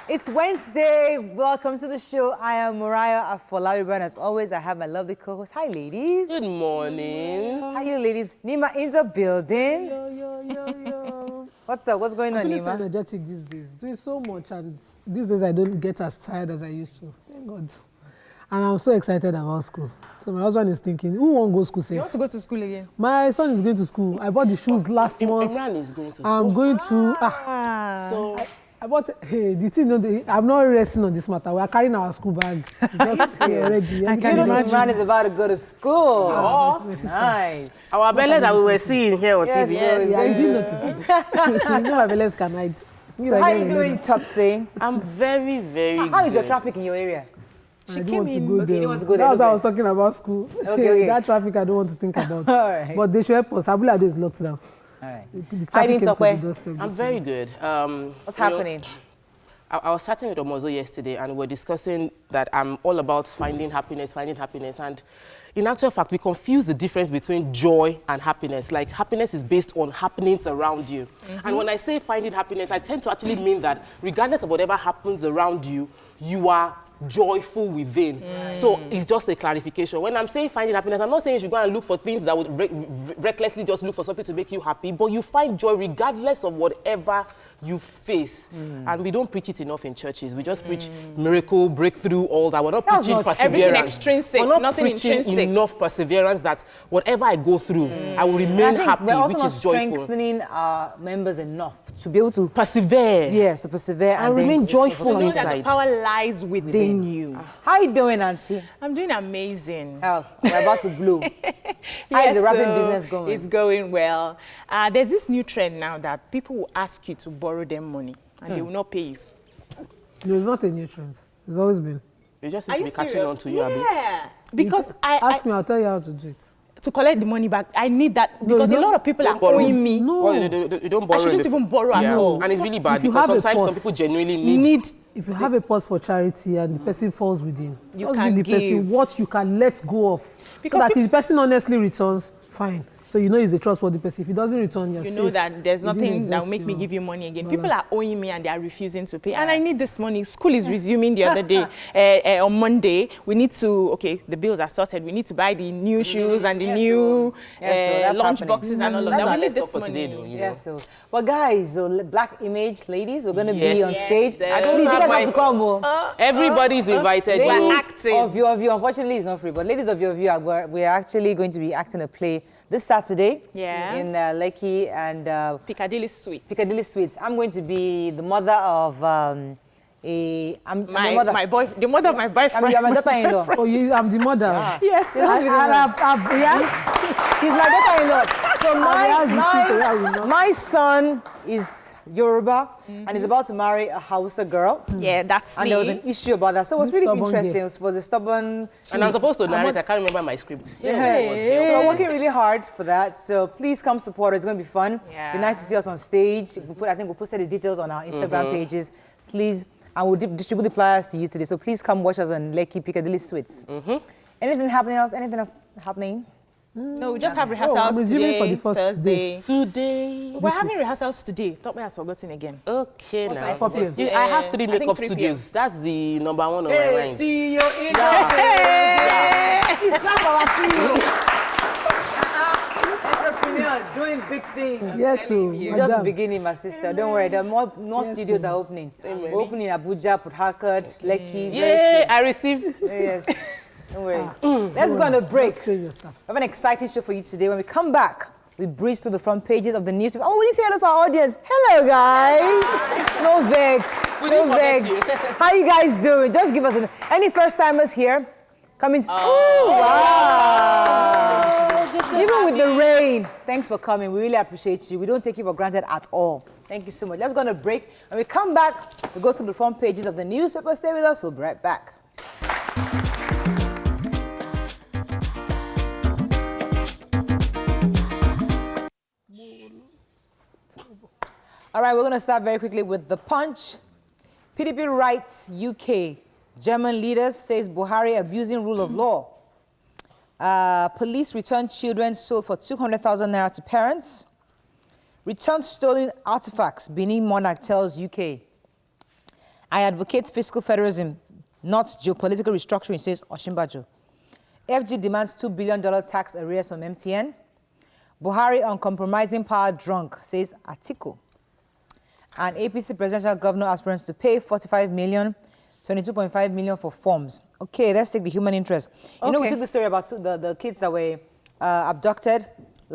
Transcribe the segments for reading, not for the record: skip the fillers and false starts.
It's Wednesday. Welcome to the show. I am Mariah Afolabi, and as always, I have my lovely co-host. Hi, ladies. Good morning. How are you, ladies? Nima in the building. Yo. What's up? What's going on, I'm Nima? so energetic these days. Doing so much, and these days I don't get as tired as I used to. Thank God. And I'm so excited about school. So my husband is thinking, who won't go to school safe? You want to go to school again? My son is going to school. I bought the shoes last month. Imran is going to school. I'm going to. So I bought. Hey, the thing. I'm not resting on this matter. We are carrying our school bag. Just already. I can imagine. Imran is about to go to school. Oh, nice. our belly that we were seeing here on Yes, TV. so I did notice. You know, my belly can hide. So how are you doing, Topsy? I'm very, very How is your good. traffic in your area? I don't want to go Okay, there. you don't want to go there. That's no why I was vex. talking about school. Okay. That traffic I don't want to think about. All right. But they should help us. Abulado is locked down. All right. The How you traffic doing, came to the Tokwe? doorstep I'm this very morning. good. What's you know, happening? I was chatting with Omozo yesterday, and we were discussing that I'm all about finding happiness. And in actual fact, we confuse the difference between joy and happiness. Like, happiness is based on happenings around you. And when I say finding happiness, I tend to actually mean that regardless of whatever happens around you, you are joyful within. So it's just a clarification. When I'm saying finding happiness, I'm not saying you should go and look for things that would recklessly just look for something to make you happy, but you find joy regardless of whatever you face. And we don't preach it enough in churches. We just preach miracle, breakthrough, all that. We're not That's preaching not true. perseverance. Everything extrinsic, We're not nothing preaching intrinsic. enough perseverance that whatever I go through, I will And remain I think happy, we're also which not is joyful. strengthening our members enough to be able to Persevere. to persevere And then remain go joyful for Know something. that the inside. power lies within you. How you doing, Auntie? I'm doing amazing. Oh, we're about to blow. How is the rapping so business going? It's going well. There's this new trend now that people will ask you to borrow them money and they will not pay you. No, it's not a new trend. It's always been. You just Are need to you be catching serious? on to you, Abi. Yeah. Because I Ask me, I'll tell you how to do it. to collect the money back, I need that because you a lot of people are borrow. owing me. No. Well, you don't borrow. I shouldn't in the- even borrow at all. And it's really bad If you because have a sometimes some purse, people genuinely need. If you have a purse for charity and the person falls within, You just can give the person give. what you can let go of. Because so that if the person honestly returns, fine. So you know he's a trustworthy person. If he doesn't return, you're You safe. know that there's He didn't nothing that will exhaust make me your give you money again. balance. People are owing me and they are refusing to pay. And I need this money. School is resuming the other day. On Monday, we need to, the bills are sorted. We need to buy the new shoes and the new that's lunch happening. boxes and all of That's that. our We next need this for today, money. though, you know. Yeah, so. Well, guys, so Black Image ladies, we're going to be Yes. on Yes, stage. sir. I don't Please, you have guys my- have to come. Oh. Everybody's invited. We're Ladies acting. of you, unfortunately, it's not free, but ladies of you, we're actually going to be acting a play this Saturday Yeah. in Lekki and Piccadilly Suite. Piccadilly Suites. I'm going to be the mother of I'm the mother. The mother of my boyfriend. I'm my daughter-in-law. Oh, I'm the mother. Yes. She's my daughter-in-law. So I'll my son is Yoruba and is about to marry a Hausa girl. Yeah, that's And me. there was an issue about that. So it was really Stubborn interesting. girl. It was a stubborn... And I'm supposed to narrate. I can't remember my script. So we're working really hard for that. So please come support us. It's going to be fun. Yeah. Be nice to see us on stage. I think we'll post the details on our Instagram pages. Please, and we'll distribute the flyers to you today. So please come watch us on Lekki Piccadilly Suites. Anything happening else? Anything else happening? No, we just have I'm rehearsals resuming today, for the first Thursday. Today. We're having rehearsals today. Top has forgotten again. Okay, now. 4 p.m. I have 3 I think makeup 3 studios. That's the number one on my mind. CEO in He's not our CEO. Entrepreneur doing big things. Yes, so It's just the beginning, my sister. Don't worry. There are more studios are opening. We're opening in Abuja, Port Harcourt, Lekki. very Yeah, soon. I received. Yes. Don't worry. Let's go on a break. Just train yourself. We have an exciting show for you today. When we come back, we breeze through the front pages of the newspaper. Oh, we didn't say hello to our audience. Hello, guys. No vex. No vex. How you guys doing? Just give us any first-timers here? Coming. Oh, wow. Even with the rain, thanks for coming. We really appreciate you. We don't take you for granted at all. Thank you so much. Let's go on a break. When we come back, we'll go through the front pages of the newspaper. Stay with us. We'll be right back. All right, we're going to start very quickly with The Punch. PDP writes UK. German leaders says Buhari abusing rule of law. Police return children sold for 200,000 naira to parents. Return stolen artifacts, Benin monarch tells UK. I advocate fiscal federalism, not geopolitical restructuring, says Osinbajo. FG demands $2 billion tax arrears from MTN. Buhari uncompromising power drunk, says Atiku. And APC presidential governor aspirants to pay 45 million, 22.5 million for forms. Okay, let's take the human interest. You know, we took the story about the kids that were abducted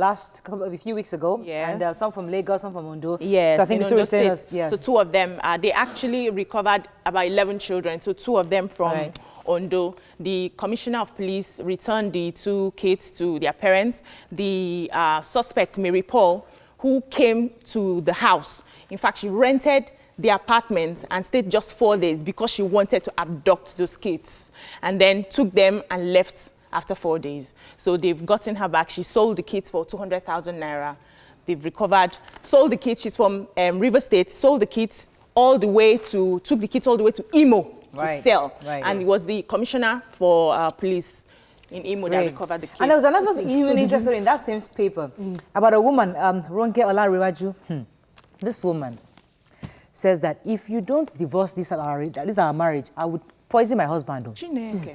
a few weeks ago. Yes. And some from Lagos, some from Ondo. Yes. So I think the story is saying us, So 2 of them, they actually recovered about 11 children. So 2 of them from Ondo. The commissioner of police returned the 2 kids to their parents. The suspect, Mary Paul, who came to the house. In fact, she rented the apartment and stayed just 4 days because she wanted to abduct those kids, and then took them and left after 4 days. So they've gotten her back. She sold the kids for 200,000 naira. They've recovered, sold the kids. She's from River State, sold the kids took the kids all the way to Imo to sell. And it was the commissioner for police in Imo that recovered the kids. And there was another thing even interested in that same paper about a woman, Ronke Olarewaju. This woman says that if you don't divorce this our marriage, I would poison my husband. So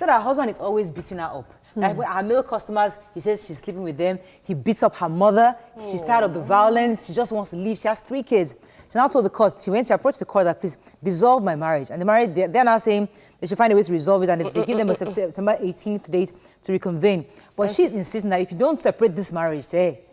that her husband is always beating her up. Like her male customers, he says she's sleeping with them. He beats up her mother. She's tired of the violence. She just wants to leave. She has 3 kids. She now told the court, she approached the court that, please, dissolve my marriage. And they're now saying they should find a way to resolve it, and they give them a September 18th date to reconvene. But she's insisting that if you don't separate this marriage,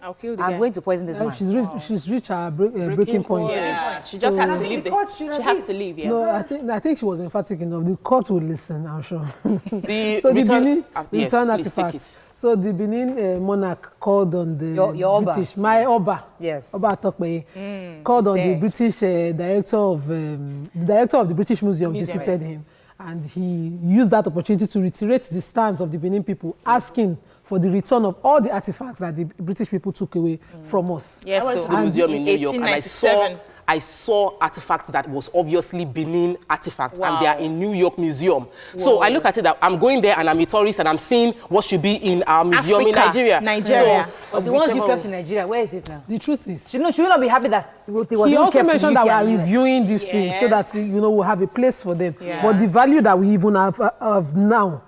I'll kill the I'm guy. going to poison this man. She's reached her breaking point. Yeah. She just has to leave. She has to leave, No, I think she was emphatic enough. The court will listen, I'm sure. The So return, return yes, artifacts. So the Benin monarch called on the your British, my Oba, yes, Oba Atokpeye, called on the British director of the British Museum visited him, and he used that opportunity to reiterate the stance of the Benin people, asking for the return of all the artifacts that the British people took away from us. Yes, I went to the museum in New York and I saw artifacts that was obviously Benin artifacts, and they are in New York Museum. So I look at it that I'm going there and I'm a tourist and I'm seeing what should be in our museum in Nigeria. So, the ones you kept in Nigeria, where is it now? The truth is, she will not be happy that it was he also kept mentioned in that we UK are reviewing these things so that we'll have a place for them. But the value that we even have now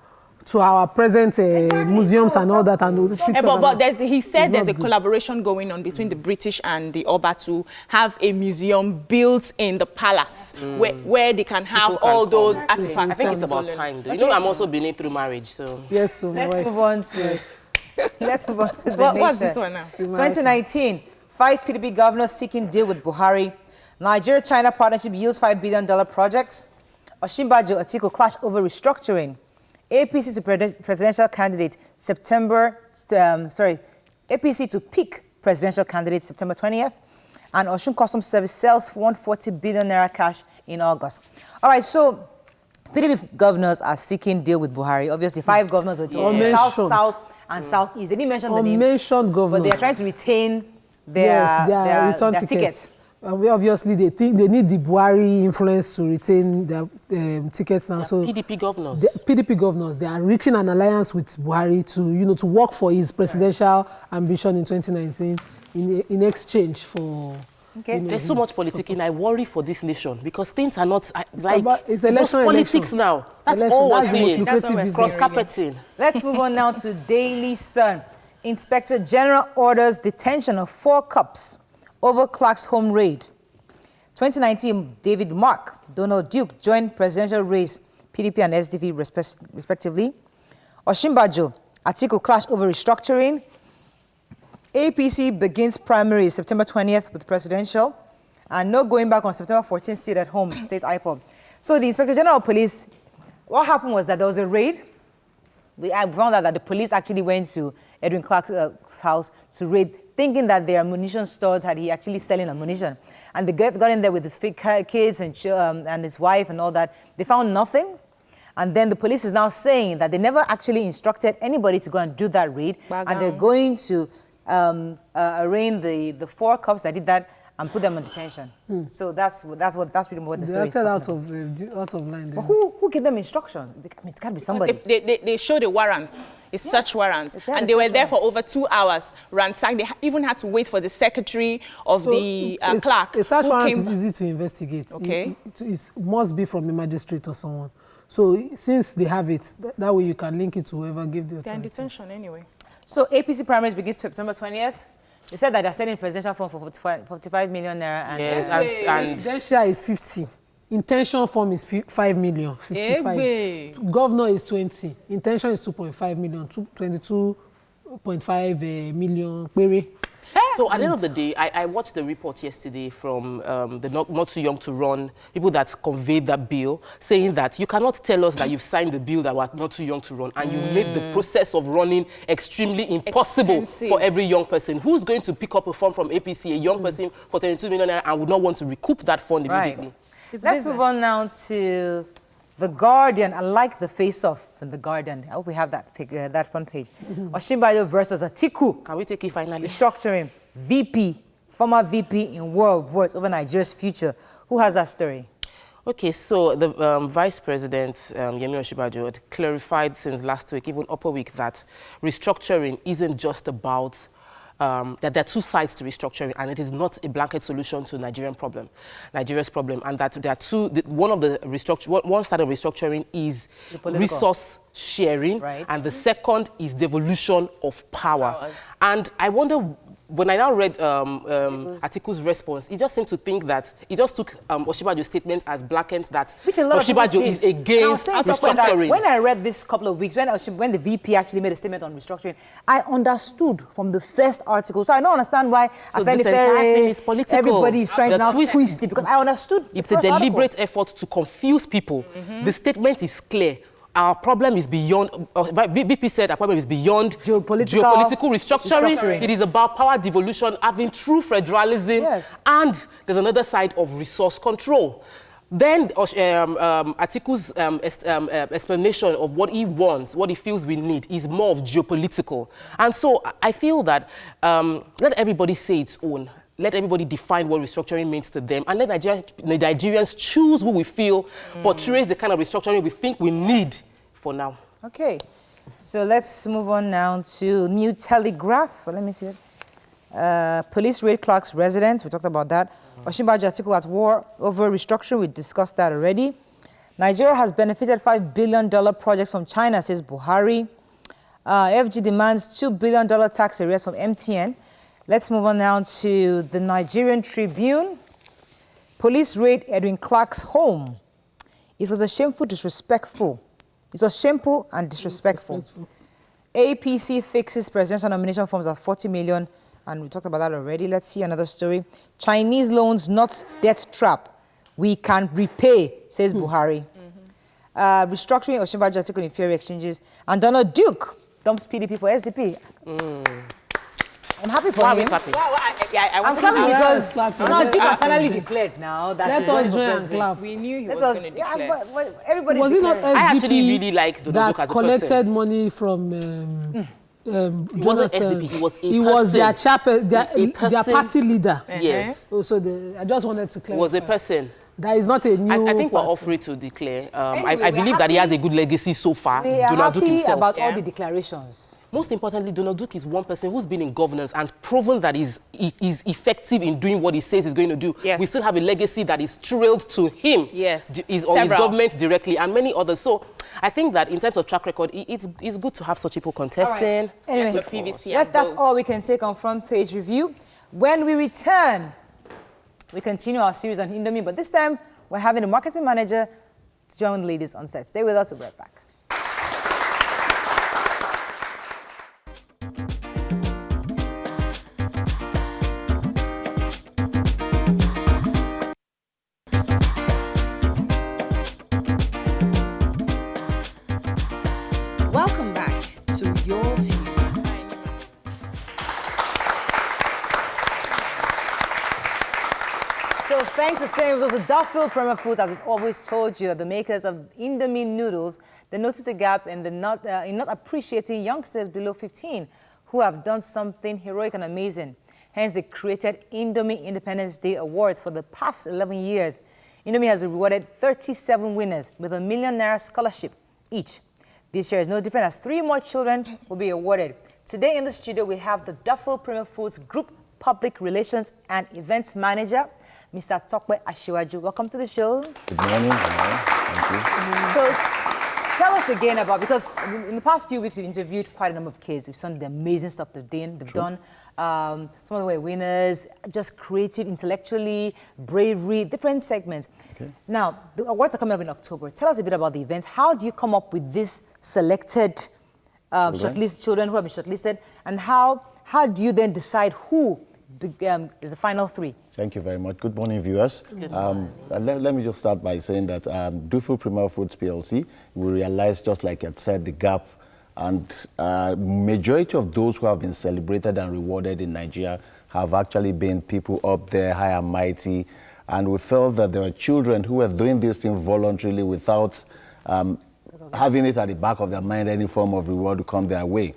to our present museums and all that, and but he said there's a collaboration going on between the British and the Oba to have a museum built in the palace where they can have all those artifacts. I think it's about time. You know, I'm also Benin through marriage, so yes. So let's move on to the nation. What's this one now? 2019, 5 PDP governors seeking deal with Buhari. Nigeria-China partnership yields $5 billion projects. Osinbajo Atiku clash over restructuring. APC to presidential candidate APC to pick presidential candidate September 20th. And Osun Customs Service sells 140 billion naira cash in August. All right, so PDP governors are seeking deal with Buhari. Obviously, 5 governors were South, and Southeast. They didn't mention the names, governors, but they are trying to retain their tickets. Obviously, they think they need the Buhari influence to retain their tickets now. So PDP governors. PDP governors, they are reaching an alliance with Buhari to work for his presidential ambition in 2019 in exchange for. There's so much politicking. I worry for this nation because things are not it's election, politics now. That's all we're seeing. Cross-carpeting. Let's move on now to Daily Sun. Inspector General orders detention of 4 cops over Clark's home raid. 2019, David Mark, Donald Duke joined presidential race, PDP and SDP respectively. Osinbajo, Atiku clash over restructuring. APC begins primaries September 20th with presidential. And no going back on September 14th, stayed at home, says IPOB. So the Inspector General of Police, what happened was that there was a raid. We found out that the police actually went to Edwin Clark's house to raid, thinking that their ammunition stores he actually selling ammunition. And they got in there with his fake kids and his wife and all that. They found nothing. And then the police is now saying that they never actually instructed anybody to go and do that raid. And they're going to arraign the 4 cops that did that and put them on detention. So that's pretty much what the story is talking out of line. But who gave them instructions? I mean, it's got to be somebody. They showed a warrant a search warrant. They had And a they were search there warrant. for over 2 hours, ransacked. They even had to wait for the secretary of the clerk. A search who warrant came- is easy to investigate. Okay. It must be from a magistrate or someone. So since they have it, that way you can link it to whoever gave the They're in authority. detention anyway. So APC primaries begins September 20th. They said that they're sending presidential form for 45 million naira. And Yes, and Presidential is 50. Intention form is 5 million, 55. Egbe. Governor is 20. Intention is 2.5 million, 22.5 million. Query. so at the end of the day, I watched the report yesterday from the not Too Young to Run, people that conveyed that bill, saying that you cannot tell us that you've signed the bill that was not too young to run, and you made the process of running extremely impossible Expensive. for every young person. Who's going to pick up a form from APC, a young person for 22 million naira, and would not want to recoup that fund immediately? Right. Let's move on now to The Guardian. I like the face-off in The Guardian. I hope we have that front page. Osinbajo versus Atiku. Can we take it finally? Restructuring. Former VP in war of words over Nigeria's future. Who has that story? Okay, so the Vice President, Yemi Osinbajo, had clarified since last week, even upper week, that restructuring isn't just about that there are two sides to restructuring, and it is not a blanket solution to Nigeria's problem, and that there are two. One side of restructuring is resource sharing, Right. and the second is devolution of power. And I wonder, when I now read Atiku's response, he just seemed to think that he just took Osinbajo's statement as blatant, that Which a lot of people Osinbajo did. is And I was against saying to Akwen that restructuring. when I read this couple of weeks, when the VP actually made a statement on restructuring, I understood from the first article. So I don't understand why So this entire thing is political. everybody is trying to The now twist it, because I understood the It's a first article. deliberate effort to confuse people. The statement is clear. Our problem is beyond, VP said our problem is beyond geopolitical restructuring. It is about power devolution, having true federalism, Yes. and there's another side of resource control. Then Atiku's explanation of what he wants, what he feels we need, is more of geopolitical. And so I feel that let everybody say its own. Let everybody define what restructuring means to them, and let Nigerians choose who we feel portrays the kind of restructuring we think we need for now. Okay, so let's move on now to New Telegraph. Let me see it. Police raid clerk's residence. We talked about that. Osinbajo Atiku at war over restructuring. We discussed that already. Nigeria has benefited $5 billion projects from China, says Buhari. FG demands $2 billion tax arrears from MTN. Let's move on now to the Nigerian Tribune. Police raid Edwin Clark's home. It was shameful and disrespectful. APC fixes presidential nomination forms at 40 million, and we talked about that already. Let's see another story. Chinese loans, not debt trap. We can repay, says Buhari. Restructuring Osinbajo Atiku inferior exchanges, and Donald Duke dumps PDP for SDP. I'm happy for him. I'm clapping because Donald Duke has finally declared now that he's running for president. We knew he Let was us, going to yeah, declare. but everybody's Was it not declaring. I actually SDP really like Donald Duke that as a collected person. money from It wasn't SDP, he was a He was their person. their party leader. Yes, So I just wanted to it clarify. was a person. That is not a new I think we're party. all free to declare. Anyway, I we're believe that he has happy- a good legacy so far. We are Donald Duke happy himself. about all the declarations. Most importantly, Donald Duke is one person who's been in governance and proven that he is effective in doing what he says he's going to do. Yes. We still have a legacy that is trailed to him. Yes. Or his Several. government directly, and many others. So I think that in terms of track record, it's good to have such people contesting. Anyway, Yes, with PVC and that's votes. all we can take on front page review. When we return, we continue our series on Indomie, but this time we're having a marketing manager to join the ladies on set. Stay with us, we'll be right back. Welcome back to Your View. So thanks for staying with us. The Duffield Premier Foods, as we've always told you, are the makers of Indomie noodles. They noticed the gap in not appreciating youngsters below 15 who have done something heroic and amazing. Hence, they created Indomie Independence Day Awards for the past 11 years. Indomie has rewarded 37 winners with ₦1 million scholarship each. This year is no different as 3 more children will be awarded. Today in the studio, we have the Duffel Premier Foods Group Public Relations and Events Manager, Mr. Tokwe Ashiwaju. Welcome to the show. Good morning. Thank you. So, tell us again about, because in the past few weeks, we've interviewed quite a number of kids. We've seen the amazing stuff they've done. Some of them were winners, just creative, intellectually, bravery, different segments. Okay. Now, the awards are coming up in October. Tell us a bit about the events. How do you come up with this selected shortlist children who have been shortlisted, and how do you then decide who is the final 3? Thank you very much. Good morning, viewers. Let me just start by saying that Duffel Premier Foods PLC, we realized, just like I said, the gap, and majority of those who have been celebrated and rewarded in Nigeria have actually been people up there, high and mighty, and we felt that there were children who were doing this thing voluntarily without having it at the back of their mind, any form of reward to come their way.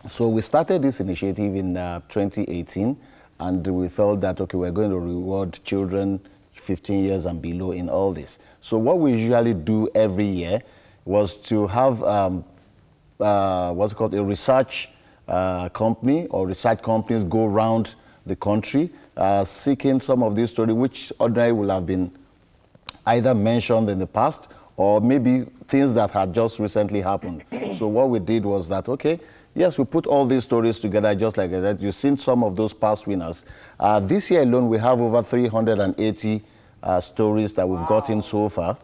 So we started this initiative in 2018, and we felt that, okay, we're going to reward children 15 years and below in all this. So what we usually do every year was to have what's called a research company or research companies go around the country seeking some of these stories which ordinarily will have been either mentioned in the past or maybe things that had just recently happened. So what we did was that, okay, yes, we put all these stories together just like that. You've seen some of those past winners. This year alone, we have over 380 stories that we've gotten so far.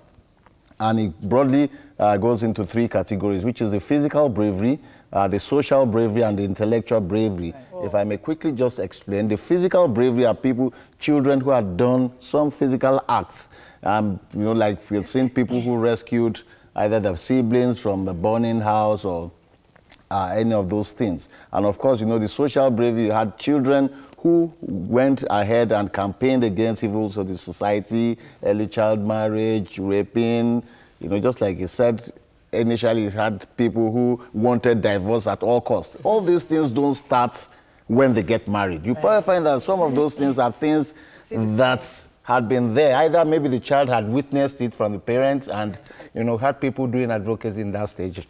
And it broadly goes into 3 categories, which is the physical bravery, the social bravery, and the intellectual bravery. Right. If I may quickly just explain, the physical bravery are children who have done some physical acts. Like we've seen people who rescued either their siblings from a burning house or any of those things. And of course, the social bravery, you had children who went ahead and campaigned against evils of the society, early child marriage, raping, just like he said, initially he had people who wanted divorce at all costs. All these things don't start when they get married. You probably find that some of those things are things that had been there. Either maybe the child had witnessed it from the parents and, had people doing advocacy in that stage.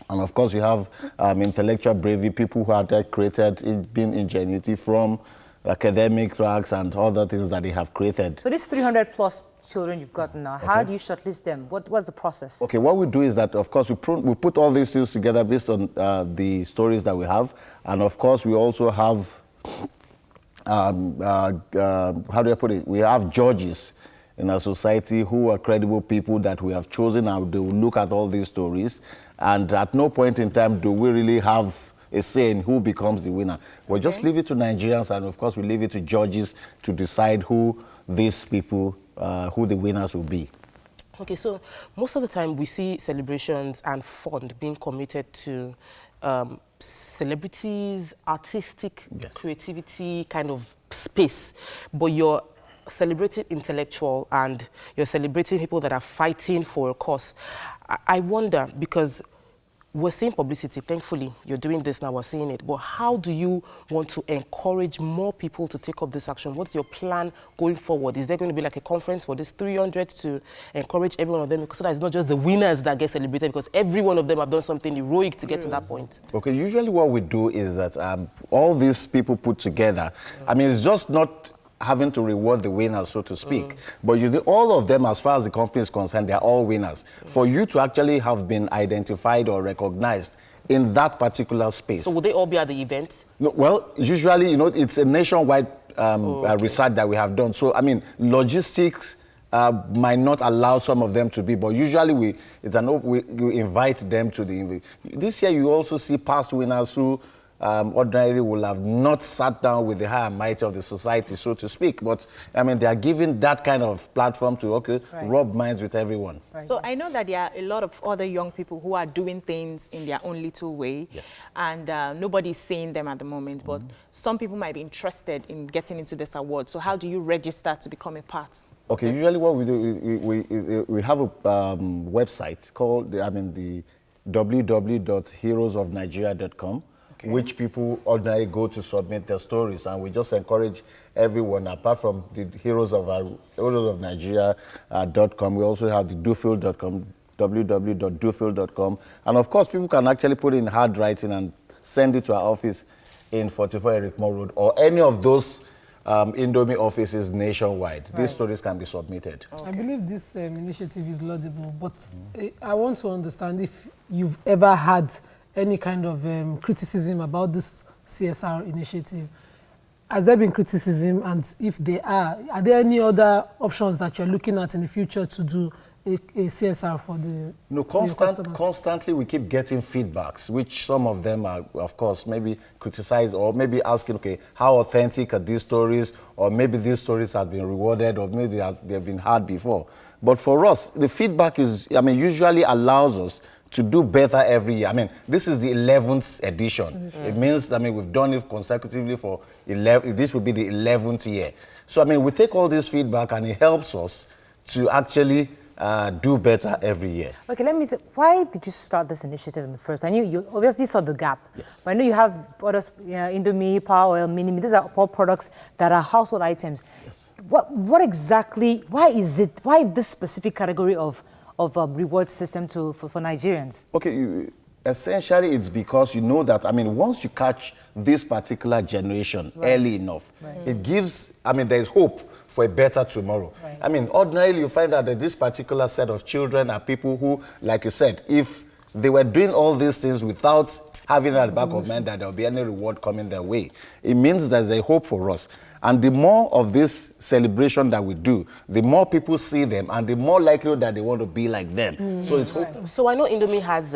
And of course, you have intellectual bravery, people who had created, been ingenuity from academic tracks and other things that they have created. So these 300 plus children you've gotten now, how do you shortlist them? What's the process? Okay, what we do is that, of course, we put all these things together based on the stories that we have. And of course, we also have, how do I put it? We have judges in our society who are credible people that we have chosen, and they will look at all these stories. And at no point in time do we really have a say in who becomes the winner. We'll just leave it to Nigerians, and of course we leave it to judges to decide who these people, who the winners will be. Okay, so most of the time we see celebrations and fund being committed to celebrities, artistic creativity kind of space, but you're celebrating intellectual and you're celebrating people that are fighting for a cause. I wonder, because we're seeing publicity, thankfully, you're doing this now, we're seeing it, but how do you want to encourage more people to take up this action? What's your plan going forward? Is there going to be like a conference for this 300 to encourage every one of them? Because so that it's not just the winners that get celebrated, because every one of them have done something heroic to get to that point. Okay, usually what we do is that all these people put together, I mean, it's just not having to reward the winners, so to speak. But all of them, as far as the company is concerned, they're all winners. For you to actually have been identified or recognized in that particular space. So would they all be at the event? No, well, usually, it's a nationwide research that we have done. So, I mean, logistics might not allow some of them to be, but usually we invite them to the... This year, you also see past winners who ordinarily will have not sat down with the high and mighty of the society, so to speak. But, I mean, they are given that kind of platform to, rub minds with everyone. Right. So I know that there are a lot of other young people who are doing things in their own little way. Yes. And nobody's seeing them at the moment. But some people might be interested in getting into this award. So how do you register to become a part? Okay, usually what we do, we have a website called, the www.heroesofnigeria.com. Which people ordinarily go to submit their stories, and we just encourage everyone, apart from the Heroes of Nigeria.com, we also have the Duffel.com, www.dufil.com. And of course, people can actually put in hard writing and send it to our office in 44 Eric Moore Road or any of those Indomie offices nationwide. Right. These stories can be submitted. Okay. I believe this initiative is laudable, but I want to understand if you've ever had any kind of criticism about this CSR initiative. Has there been criticism, and if there are there any other options that you're looking at in the future to do a CSR for the constantly we keep getting feedbacks, which some of them are, of course, maybe criticized or maybe asking, okay, how authentic are these stories, or maybe these stories have been rewarded, or maybe they've been hard before. But for us, the feedback is, usually allows us to do better every year. This is the 11th edition. It means, we've done it consecutively for 11, this will be the 11th year. So, we take all this feedback and it helps us to actually do better every year. Okay, why did you start this initiative in the first? I knew you obviously saw the gap. Yes. But I know you have others, Indomie, Power Oil, Mini-Me. These are all products that are household items. Yes. What exactly, why this specific category of reward system for Nigerians? Okay, essentially it's because you know that, once you catch this particular generation early enough, it gives, there's hope for a better tomorrow. Right. Ordinarily you find that this particular set of children are people who, like you said, if they were doing all these things without having at the back of mind that there'll be any reward coming their way, it means there's a hope for us. And the more of this celebration that we do, the more people see them and the more likely that they want to be like them. So it's hope. So I know Indomie has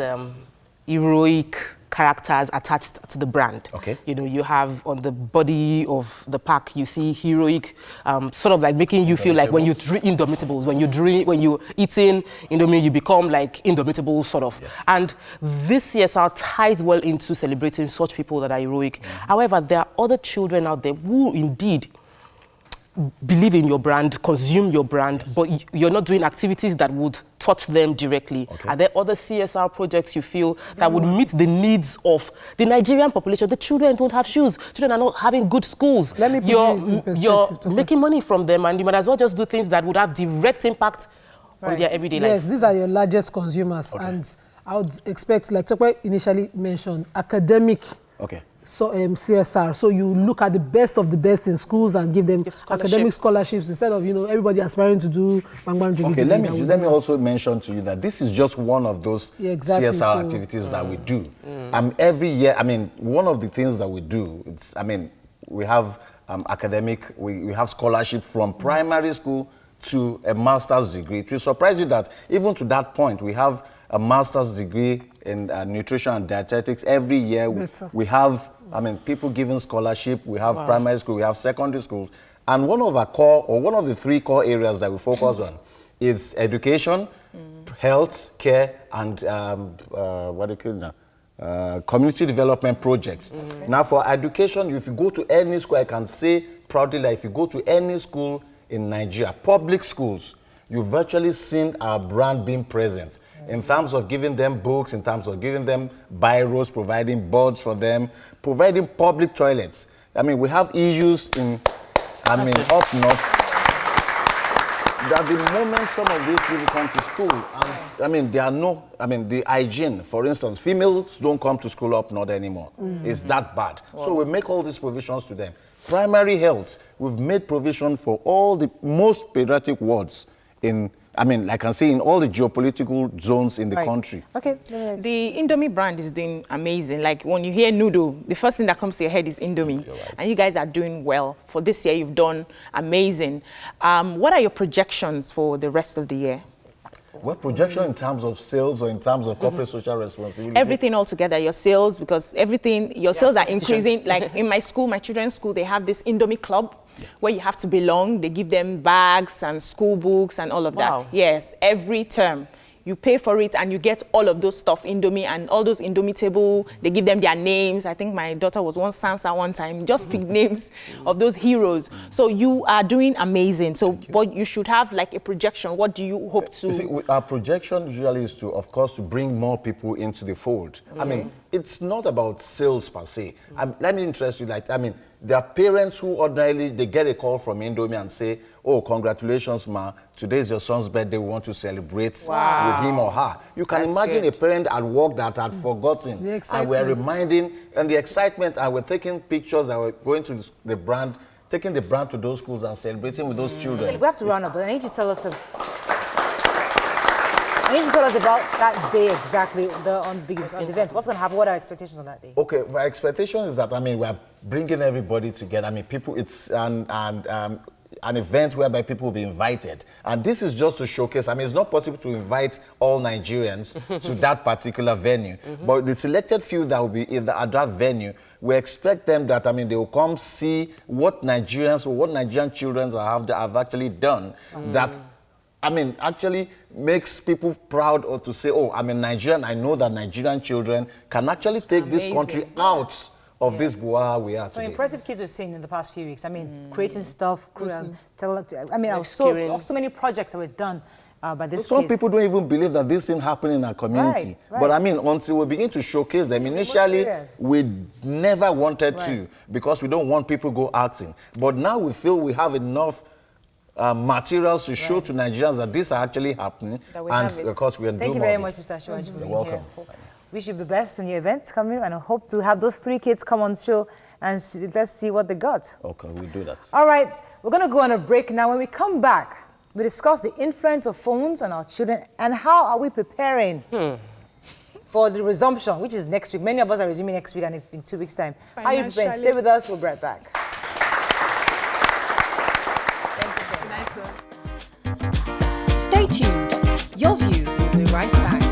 heroic characters attached to the brand. Okay. You have on the body of the pack, you see heroic, sort of like making you feel like when you drink Indomitables, when you're eating Indomie, you become like Indomitables, sort of. Yes. And this CSR ties well into celebrating such people that are heroic. However, there are other children out there who indeed believe in your brand, consume your brand, but you're not doing activities that would touch them directly. Okay. Are there other CSR projects you feel that would meet the needs of the Nigerian population? The children don't have shoes. Children are not having good schools. Let me put you in perspective. You're making money from them, and you might as well just do things that would have direct impact on their everyday life. Yes, these are your largest consumers. Okay. And I would expect, like Tokwe initially mentioned, academic CSR. So you look at the best of the best in schools and give them academic scholarships instead of, everybody aspiring to do bang bang jiggy. Okay, let me also mention to you that this is just one of those CSR activities that we do. Every year, one of the things that we do, we have we have scholarship from primary school to a master's degree. It will surprise you that even to that point, we have a master's degree in nutrition and dietetics. Every year we have, people given scholarship. We have primary school, we have secondary schools. And one of our core, or one of the three core areas that we focus on is education, health, care, and community development projects. Now for education, if you go to any school, I can say proudly that if you go to any school in Nigeria, public schools, you've virtually seen our brand being present. In terms of giving them books, in terms of giving them biros, providing boards for them, providing public toilets. We have issues in, up north. That the moment some of these people come to school, and there are no, the hygiene, for instance, females don't come to school up north anymore. It's that bad. Wow. So we make all these provisions to them. Primary health, we've made provision for all the most pediatric wards in, I can say in all the geopolitical zones in the country. Okay. The Indomie brand is doing amazing. Like when you hear noodle, the first thing that comes to your head is Indomie. Right. And you guys are doing well. For this year, you've done amazing. What are your projections for the rest of the year? Well, projection in terms of sales or in terms of corporate social responsibility? Everything all together, your sales, because your sales are increasing. Like in my school, my children's school, they have this Indomie club. Where you have to belong. They give them bags and school books and all of that. Yes, every term. You pay for it and you get all of those stuff, Indomie and all those Indomitable. They give them their names. I think my daughter was one Sansa one time. Just pick names of those heroes. So you are doing amazing. So but you should have like a projection. What do you hope to? You see, our projection usually is to, of course, to bring more people into the fold. It's not about sales per se. Let me interest you, there are parents who ordinarily, they get a call from Indomie and say, oh, congratulations, ma, today is your son's birthday, we want to celebrate with him or her. You can imagine a parent at work that had forgotten, and we're reminding, and the excitement, and we're taking pictures, and we're going to the brand, taking the brand to those schools and celebrating with those children. Okay, we have to round up, but I need you to tell us about that day exactly, on the event. What's going to happen? What are our expectations on that day? Okay, my expectation is that, I mean, we're bringing everybody together. I mean, people, it's an event whereby people will be invited. And this is just to showcase, I mean, it's not possible to invite all Nigerians to that particular venue. But the selected few that will be at that venue, we expect them that, I mean, they will come see what Nigerians or what Nigerian children have actually done that, I mean, actually makes people proud or to say, oh, I'm a Nigerian. I know that Nigerian children can actually take this country out of this boa we are today. So impressive kids we've seen in the past few weeks. I mean, creating stuff, I mean, so many projects that were done by this Some people don't even believe that this thing happened in our community. But I mean, until we begin to showcase them, initially we never wanted to, because we don't want people go acting. But now we feel we have enough materials to show to Nigerians that this are actually happening, and of course we are doing. Thank you very much, Mr. Shivaji, for being here. Wish you the best in your events coming, and I hope to have those 3 kids come on show and let's see what they got. Okay, we'll do that. All right, we're going to go on a break now. When we come back, we discuss the influence of phones on our children and how are we preparing for the resumption, which is next week. Many of us are resuming next week and in 2 weeks' time. How are you preparing? Stay with us. We'll be right back. Stay tuned. Your View will be right back.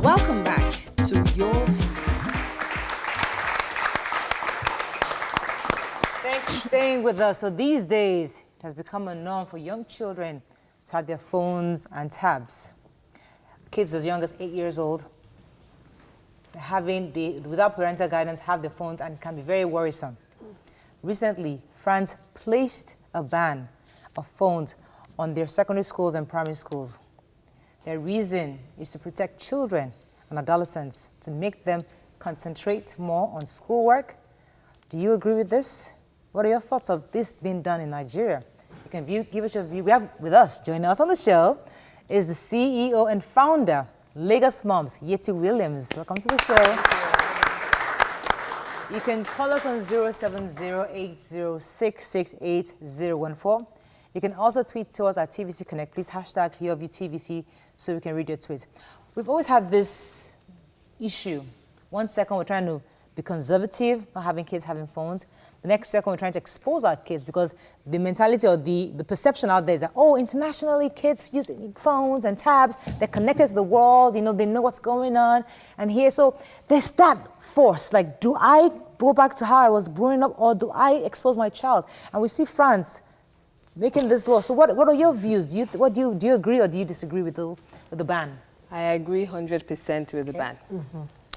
Welcome back to Your View. Thanks for staying with us. So these days, it has become a norm for young children to have their phones and tabs. Kids as young as 8 years old, without parental guidance, have their phones, and it can be very worrisome. Recently, France placed a ban of phones on their secondary schools and primary schools. Their reason is to protect children and adolescents, to make them concentrate more on schoolwork. Do you agree with this? What are your thoughts of this being done in Nigeria? You can give us your view. We have with us, joining us on the show, is the CEO and founder, Lagos Moms, Yeti Williams. Welcome to the show. You can call us on 070-806-68014. You can also tweet to us at TVC Connect. Please hashtag HearViewTVC so we can read your tweets. We've always had this issue. 1 second we're trying to be conservative, not having kids having phones. The next second we're trying to expose our kids because the mentality or the perception out there is that, oh, internationally kids using phones and tabs, they're connected to the world, you know, they know what's going on. And here, so there's that force. Like, do I go back to how I was growing up or do I expose my child? And we see France making this law. So what are your views? Do you agree or do you disagree with the ban? I agree 100% with the ban.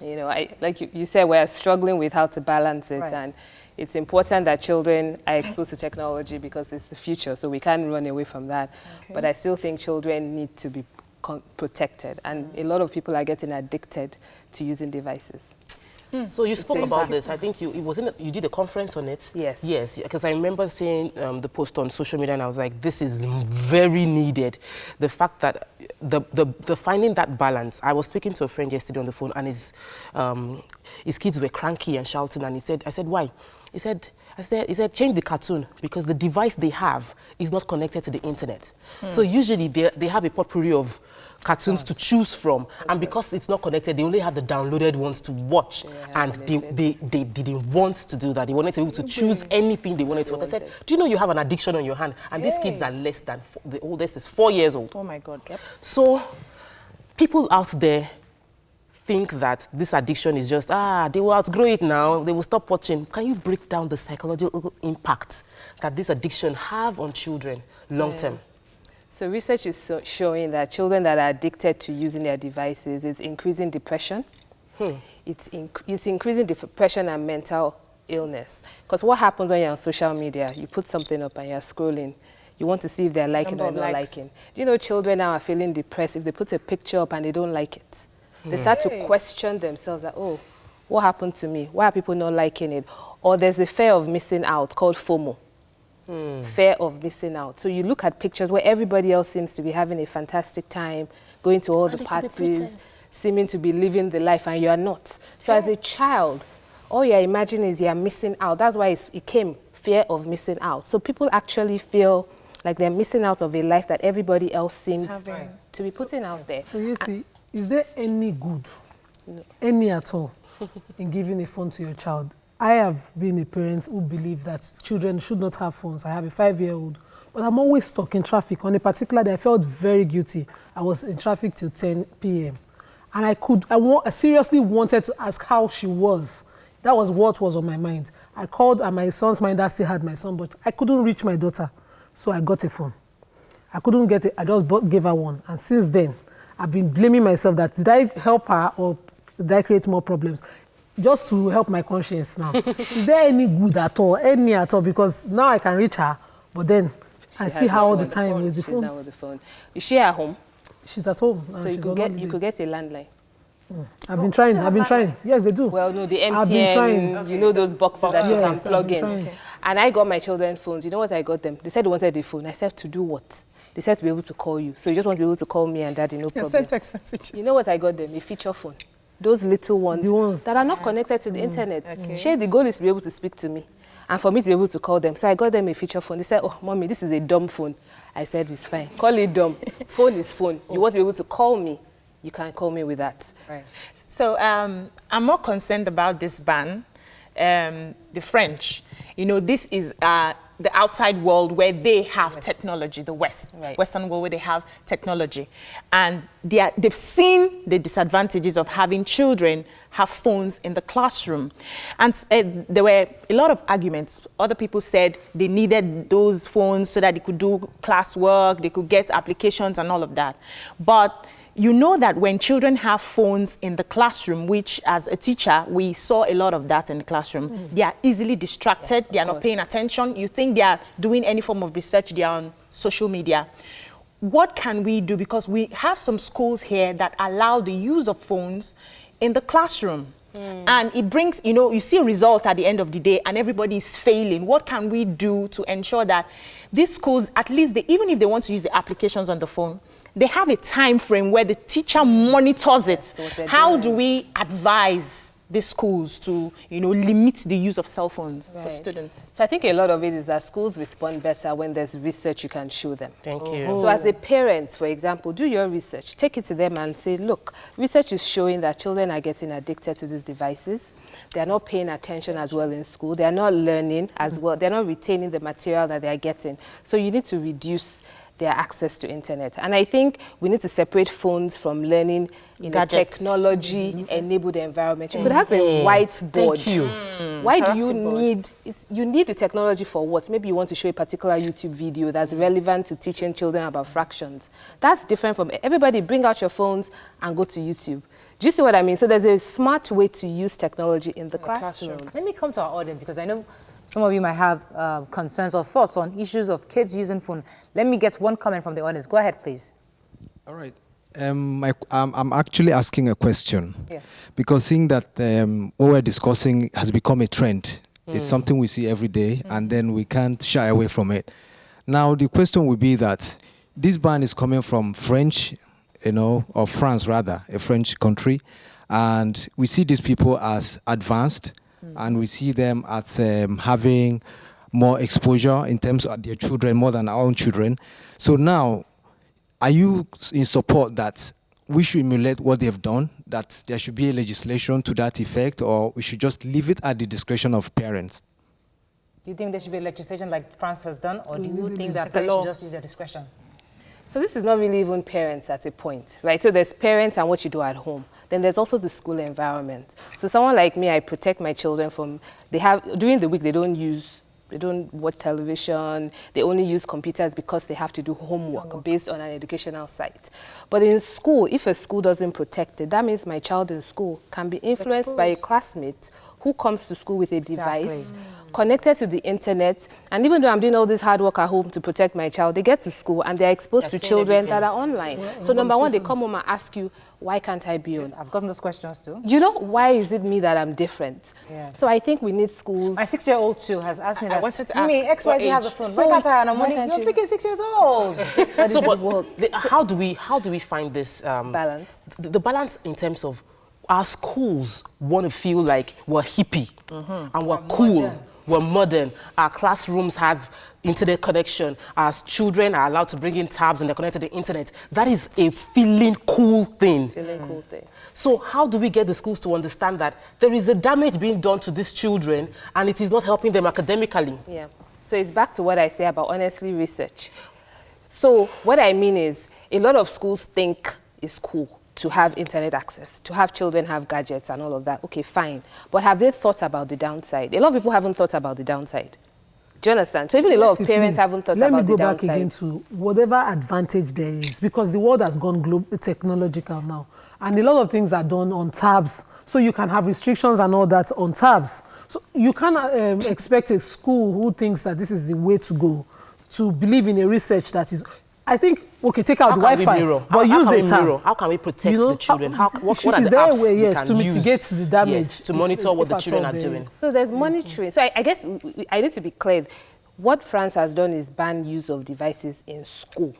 You know, like you said, we're struggling with how to balance it, and it's important that children are exposed to technology because it's the future, so we can't run away from that. But I still think children need to be protected, and a lot of people are getting addicted to using devices. So you spoke about this. I think you did a conference on it. Yes. Yes, because I remember seeing the post on social media, and I was like, this is very needed. The fact that the finding that balance. I was speaking to a friend yesterday on the phone, and his kids were cranky and shouting, and I said, why? He said, change the cartoon because the device they have is not connected to the internet. So usually they have a potpourri of cartoons to choose from, and because it's not connected, they only have the downloaded ones to watch, and they didn't want to do that. They wanted to be able to choose anything they wanted to watch. I said, do you know you have an addiction on your hand? And these kids are less than, the oldest is 4 years old. Oh my God. Yep. So people out there think that this addiction is just, they will outgrow it now, they will stop watching. Can you break down the psychological impact that this addiction have on children long term? So research is showing that children that are addicted to using their devices is increasing depression. It's increasing depression and mental illness. Because what happens when you're on social media, you put something up and you're scrolling, You want to see if they're liking or not liking. Do you know children now are feeling depressed if they put a picture up and they don't like it? They start to question themselves that, oh, what happened to me? Why are people not liking it? Or there's a fear of missing out called FOMO. Fear of missing out. So you look at pictures where everybody else seems to be having a fantastic time, going to all the parties, seeming to be living the life, and you are not. So as a child, all you're imagining is you're missing out. That's why it came, fear of missing out. So people actually feel like they're missing out of a life that everybody else seems to be putting out there. So Yeti, is there any good, any at all, in giving a phone to your child? I have been a parent who believe that children should not have phones. I have a 5-year-old, but I'm always stuck in traffic. On a particular day, I felt very guilty. I was in traffic till 10 p.m. And I seriously wanted to ask how she was. That was what was on my mind. I called and my son's mind, I still had my son, but I couldn't reach my daughter. So I got a phone. I couldn't get it. I just gave her one. And since then, I've been blaming myself that did I help her or did I create more problems? Just to help my conscience now. Is there any good at all? Any at all? Because now I can reach her, but then I see her all the time with the phone. She's not with the phone. Is she at home? She's at home. So you could get a landline. I've been trying. Yes, they do. Well, no, the MTN, I've been trying. You know those boxes that you can plug in. Trying. And I got my children phones. You know what I got them? They said they wanted the phone. I said, to do what? They said to be able to call you. So you just want to be able to call me and daddy, no problem. Send text messages. You know what I got them? A feature phone. Those little ones that are not connected to the internet. Sure, the goal is to be able to speak to me and for me to be able to call them. So I got them a feature phone. They said, oh, mommy, this is a dumb phone. I said, it's fine. Call it dumb. Phone is phone. You want to be able to call me, you can call me with that. Right. So I'm more concerned about this ban. The French, you know, this is the outside world where they have technology, the Western world where they have technology. And they've seen the disadvantages of having children have phones in the classroom. And there were a lot of arguments. Other people said they needed those phones so that they could do classwork, they could get applications and all of that. But you know that when children have phones in the classroom, which as a teacher, we saw a lot of that in the classroom, they are easily distracted, they are not paying attention. You think they are doing any form of research, they are on social media. What can we do? Because we have some schools here that allow the use of phones in the classroom. And it brings, you know, you see a result at the end of the day and everybody is failing. What can we do to ensure that these schools, at least, even if they want to use the applications on the phone, they have a time frame where the teacher monitors it. How do we advise the schools to, you know, limit the use of cell phones for students? So I think a lot of it is that schools respond better when there's research you can show them. Thank you. So as a parent, for example, do your research. Take it to them and say, look, research is showing that children are getting addicted to these devices. They're not paying attention as well in school. They're not learning as well. They're not retaining the material that they're getting. So you need to reduce their access to internet. And I think we need to separate phones from learning in a technology-enabled environment. You could have a whiteboard. Thank you. Why do you need, you need the technology for what? Maybe you want to show a particular YouTube video that's relevant to teaching children about fractions. That's different from, everybody bring out your phones and go to YouTube. Do you see what I mean? So there's a smart way to use technology in the classroom. Let me come to our audience because I know some of you might have concerns or thoughts on issues of kids using phone. Let me get one comment from the audience. Go ahead, please. All right. I'm actually asking a question because seeing that what we're discussing has become a trend. It's something we see every day and then we can't shy away from it. Now, the question would be that this ban is coming from French, you know, or France rather, a French country. And we see these people as advanced and we see them as having more exposure in terms of their children, more than our own children. So now, are you in support that we should emulate what they've done, that there should be a legislation to that effect, or we should just leave it at the discretion of parents? Do you think there should be legislation like France has done, or do you think that parents should just use their discretion? So this is not really even parents at a point, right? So there's parents and what you do at home. Then there's also the school environment. So someone like me, I protect my children from, during the week they don't watch television, they only use computers because they have to do homework based on an educational site. But in school, if a school doesn't protect it, that means my child in school can be influenced by a classmate who comes to school with a device, connected to the internet, and even though I'm doing all this hard work at home to protect my child, they get to school and they're exposed to children that are online. So number one, they come home and ask you, why can't I be on? Yes, I've gotten those questions too. You know, why is it me that I'm different? Yes. So I think we need schools. My 6-year-old too has asked me that. I wanted to ask, XYZ has a phone. So why can't I have no money? why You're can't you? freaking 6 years old. So, but how do we find this Balance. The balance in terms of our schools want to feel like we're hippie and we're cool, modern. we're modern. Our classrooms have internet connection. Our children are allowed to bring in tabs and they're connected to the internet. That is a feeling cool thing. Cool thing. So how do we get the schools to understand that there is a damage being done to these children and it is not helping them academically? Yeah. So it's back to what I say about honestly research. So what I mean is a lot of schools think it's cool to have internet access, to have children have gadgets and all of that. Okay, fine. But have they thought about the downside? A lot of people haven't thought about the downside. Do you understand? So even a lot of parents haven't thought about the downside. Let me go back again to whatever advantage there is, because the world has gone technological now. And a lot of things are done on tabs. So you can have restrictions and all that on tabs. So you can't expect a school who thinks that this is the way to go to believe in a research that is... I think, okay, take out the Wi-Fi, but use the tab. How can we protect the children? What are the there apps way, we yes, can to use? mitigate the damage? Yes, to monitor what the children are doing. So there's monitoring. So I guess I need to be clear. What France has done is ban use of devices in school.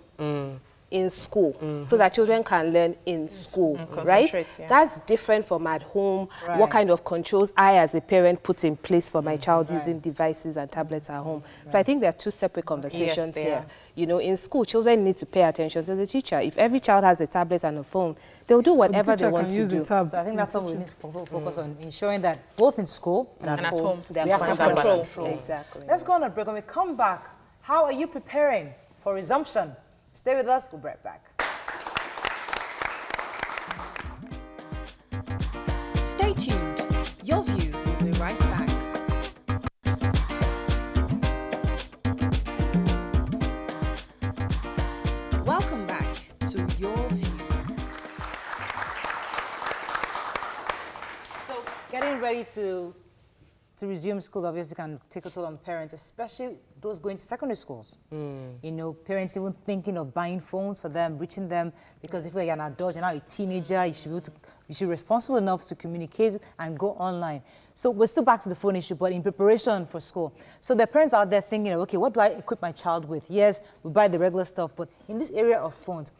In school, so that children can learn in school, right? Yeah. That's different from at home. What kind of controls I as a parent put in place for my child using devices and tablets at home. So I think there are two separate conversations here. You know, in school, children need to pay attention to the teacher. If every child has a tablet and a phone, they'll do whatever they want to do. So I think that's what we need to focus on, ensuring that both in school and at home, we have some control. Exactly. Let's go on a break. When we come back, how are you preparing for resumption? Stay with us, we'll be right back. Stay tuned. Your View will be right back. Welcome back to Your View. So getting ready to resume school obviously can take a toll on parents, especially those going to secondary schools. You know, parents even thinking of buying phones for them, reaching them, because if you're an adult, you're now a teenager, you should be responsible enough to communicate and go online. So we're still back to the phone issue, but in preparation for school. So the parents out there thinking, okay, what do I equip my child with? Yes, we buy the regular stuff, but in this area of phones,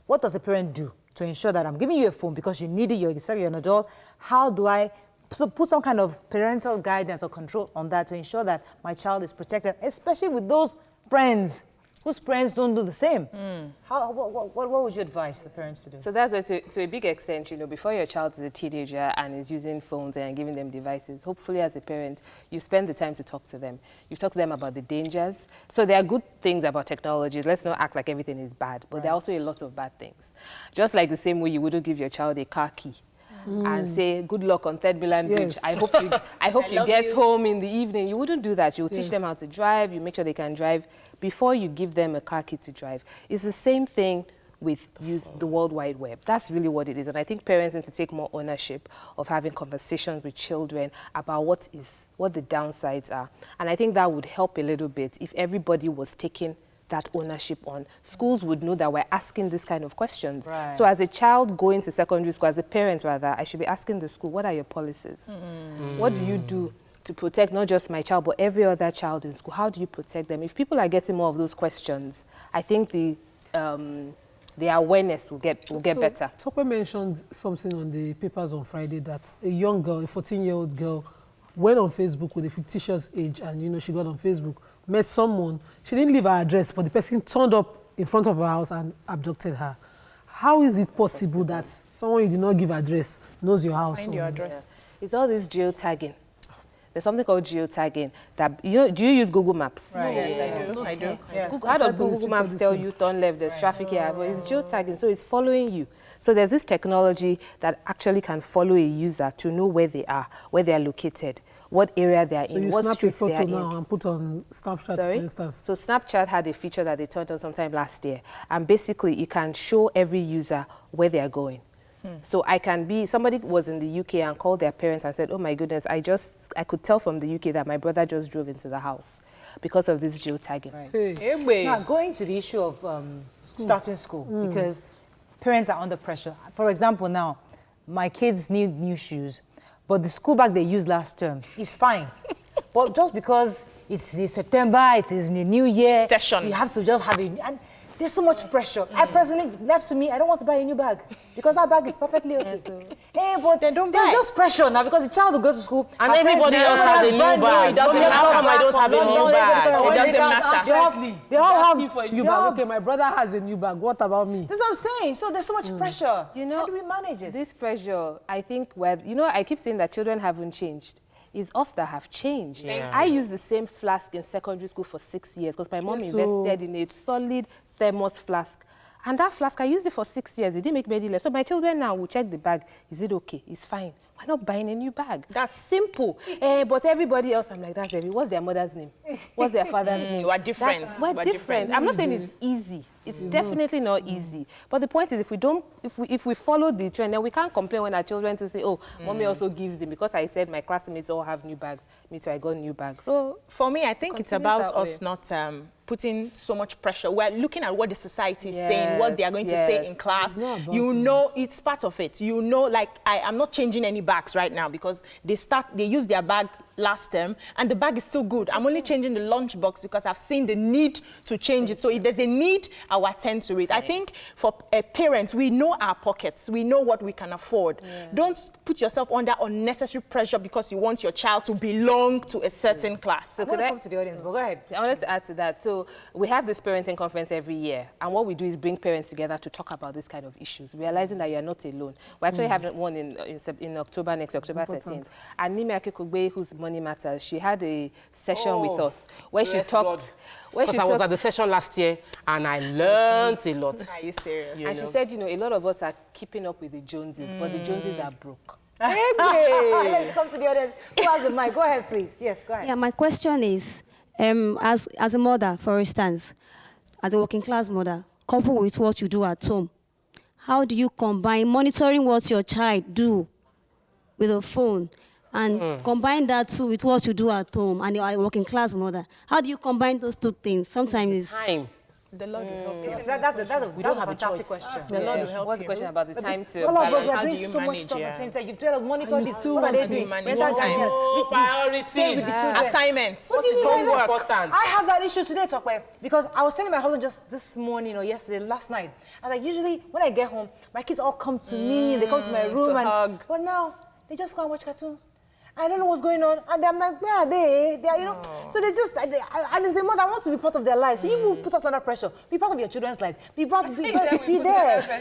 what does a parent do to ensure that I'm giving you a phone because you need it, you're an adult? How do I put some kind of parental guidance or control on that to ensure that my child is protected, especially with those friends whose friends don't do the same? What would you advise the parents to do? So that's where, to a big extent, you know, before your child is a teenager and is using phones and giving them devices, hopefully as a parent, you spend the time to talk to them. You talk to them about the dangers. So there are good things about technology. Let's not act like everything is bad, but there are also a lot of bad things. Just like the same way you wouldn't give your child a car key and say, good luck on 3rd Milan Bridge. I hope you get home in the evening. You wouldn't do that. You'll teach them how to drive. You make sure they can drive before you give them a car key to drive. It's the same thing with the World Wide Web. That's really what it is. And I think parents need to take more ownership of having conversations with children about what the downsides are. And I think that would help a little bit if everybody was taking that ownership on. Schools would know that we're asking this kind of questions. Right. So as a child going to secondary school, as a parent rather, I should be asking the school, what are your policies? What do you do to protect not just my child, but every other child in school? How do you protect them? If people are getting more of those questions, I think the awareness will get better. Tope mentioned something on the papers on Friday that a young girl, a 14-year-old girl, went on Facebook with a fictitious age, and you know she got on Facebook, met someone. She didn't leave her address, but the person turned up in front of her house and abducted her. How is it possible that someone you did not give address knows your house? Find your address. Yeah. It's all this geotagging. There's something called geotagging. That do you use Google Maps? Right. Yes, I do. Yes. How does Google Maps tell you turn left, there's traffic here? But it's geotagging, so it's following you. So there's this technology that actually can follow a user to know where they are, where they are located, what area they are in, what streets they are in. So you snap a photo now and put on Snapchat, for instance. So Snapchat had a feature that they turned on sometime last year, and basically it can show every user where they are going. So I can be, somebody was in the UK and called their parents and said, oh my goodness, I could tell from the UK that my brother just drove into the house because of this geotagging. Right. Now, going to the issue of starting school, because parents are under pressure. For example, now, my kids need new shoes, but the school bag they used last term is fine. But just because it's in September, it is in the new year, you have to just have it. And there's so much pressure. I personally, left to me, I don't want to buy a new bag because that bag is perfectly okay. But there's just pressure now because the child will go to school. And everybody else has a new bag. No, it doesn't matter. How come I don't have a new bag? It doesn't matter. They all have for a new bag. Okay, my brother has a new bag. What about me? That's what I'm saying. So there's so much pressure. You know, how do we manage this? This pressure, I think, I keep saying that children haven't changed. It's us that have changed. Yeah. I used the same flask in secondary school for 6 years because my mom invested in a solid thermos flask. And that flask, I used it for 6 years. It didn't make me any less. So my children now will check the bag. Is it okay? It's fine. Why not buying a new bag? That's simple. But everybody else, I'm like, that's heavy. What's their mother's name? What's their father's name? We're different. We're different. I'm not saying it's easy. It's definitely not easy. But the point is, if we follow the trend, then we can't complain when our children to say, oh, mommy also gives them. Because I said my classmates all have new bags. Me too, I got new bags. So for me, I think it's about us not putting so much pressure. We're looking at what the society is saying, what they are going to say in class. You know, it's part of it. You know, like I'm not changing any bags right now because they use their bag last term and the bag is still good. I'm only changing the lunch box because I've seen the need to change it. So if there's a need, I will attend to it. I think for parents, we know our pockets. We know what we can afford. Don't put yourself under unnecessary pressure because you want your child to belong to a certain class. So I want to come to the audience, but go ahead. I wanted to add to that. So we have this parenting conference every year, and what we do is bring parents together to talk about this kind of issues, realizing that you're not alone. We're actually having one in October, next October 13th. And Nimi Akikugbe, who's Money Matters, she had a session with us where she talked. Because I was at the session last year and I learned a lot. Are you serious? And she said, a lot of us are keeping up with the Joneses, but the Joneses are broke. Let me come to the audience. Who has the mic? Go ahead, please. Yes, go ahead. Yeah, my question is, as a mother, for instance, as a working class mother, coupled with what you do at home, how do you combine monitoring what your child do with a phone and combine that too with what you do at home and you are a working class mother? How do you combine those two things? Sometimes it's time. The Lord will help you. That's a fantastic question. The Lord will help What's the question about the time to all of us are doing so much stuff at the same time. You tell them, monitor this. What are they doing? Priorities. Assignments. What do you mean by that? I have that issue today, Tokwe, because I was telling my husband just this morning or yesterday, last night. I was like, usually when I get home, my kids all come to me, they come to my room, but now they just go and watch cartoon. I don't know what's going on, and I'm like, where are they? They are, so they just, and as the mother, I want to be part of their lives. So you put us under pressure. Be part of your children's lives. Be there.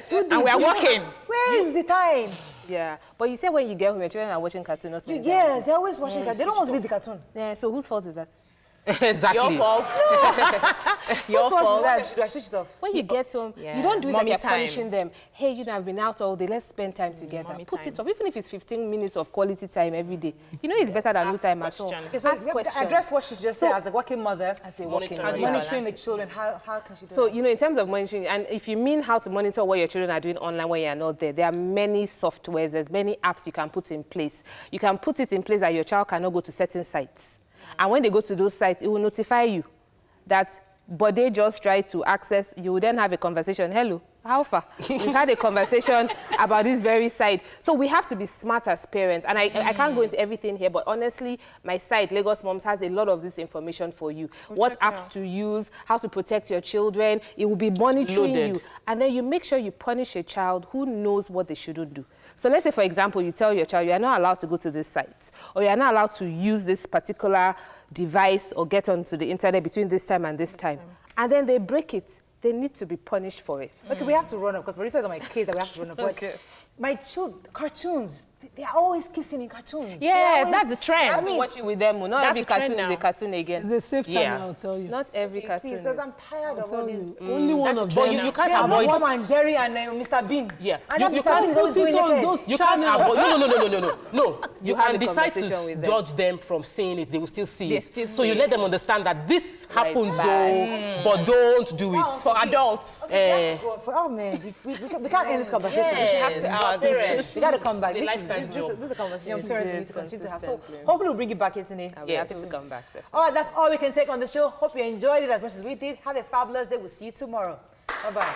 Do this. And we are working. Where is the time? Yeah, but you said when you get home, your children are watching cartoons. Yes, they're always watching cartoons. They don't want to leave the cartoon. Yeah, so whose fault is that? Exactly. Your fault. Your fault. Do I switch it off? When you get home, you don't do it like you're punishing them. Hey, I've been out all day. Let's spend time together. Put it off, even if it's 15 minutes of quality time every day. It's better than no time at all. So address what she just said as a working mother. As a working mother. Monitoring the children. How can she do that? So, in terms of monitoring, and if you mean how to monitor what your children are doing online when you're not there, there are many softwares, there's many apps you can put in place. You can put it in place that your child cannot go to certain sites. And when they go to those sites, it will notify you but they just try to access. You will then have a conversation. Hello, how far? We've had a conversation about this very site. So we have to be smart as parents. And I can't go into everything here, but honestly, my site, Lagos Moms, has a lot of this information for you. What apps to use, how to protect your children. It will be monitoring you. And then you make sure you punish a child who knows what they shouldn't do. So let's say, for example, you tell your child, you are not allowed to go to this site, or you are not allowed to use this particular device or get onto the internet between this time and this time. And then they break it. They need to be punished for it. Okay, we have to run up, because Marisa is my kids that we have to run up. But my children, cartoons, they are always kissing in cartoons. Yes, that's the trend. I have to watch it with them. Not every cartoon is a cartoon again. It's a safe channel, I'll tell you. Not every cartoon. Please, because I'm tired of all these. Only one of them. But you can't avoid Tom and Jerry and Mr. Bean. Yeah. And Mr. Bean is always going naked. You can't avoid. No. You can decide to judge them from seeing it. They will still see it. So you let them understand that this happens, but don't do it. For adults. Oh man, we can't end this conversation. our parents. We got to come back. The This lifetime is job. a conversation parents we need to continue to have. So consistently. hopefully we'll bring you back here today. I'll be happy to come back. All right, that's all we can take on the show. Hope you enjoyed it as much as we did. Have a fabulous day. We'll see you tomorrow. Bye-bye.